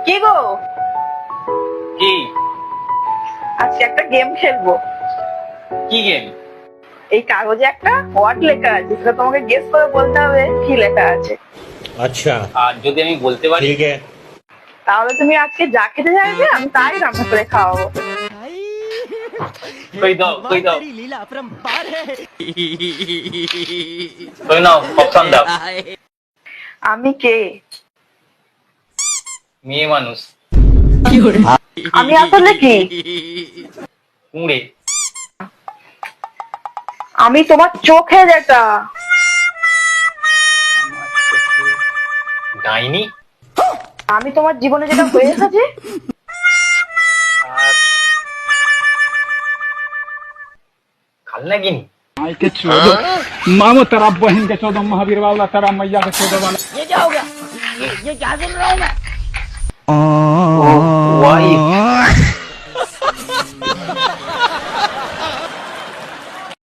কি গো, কি? আজকে একটা গেম খেলবো। কি গেম? এই কাগজে একটা ওয়ার্ড লেখা আছে, সেটা তোমাকে গেস করে বলতে হবে কি লেখা আছে। अच्छा আর যদি আমি বলতে পারি? ठीक है। তাহলে তুমি আজকে যা খেতে চাইবে আমি তাই রান্না করে খাওয়াবো। কই দাও, কই দাও, तेरी लीला अपरंपार है। কই নাও, অপশন দাও। আমি কে? মেয়ে মানুষ। আমি আসলে কি? কুঁড়ে। আমি তোমার চোখে যেটা। ডাইনি। আমি তোমার জীবনে যেটা হয়ে এসেছে। আর খালনাগিনী। के चौदह मामो तेरा बहन के 14 महावीर वाला तेरा मैया के 14 वाला ये क्या हो गया? ये क्या सुन रहा हूँ मैं?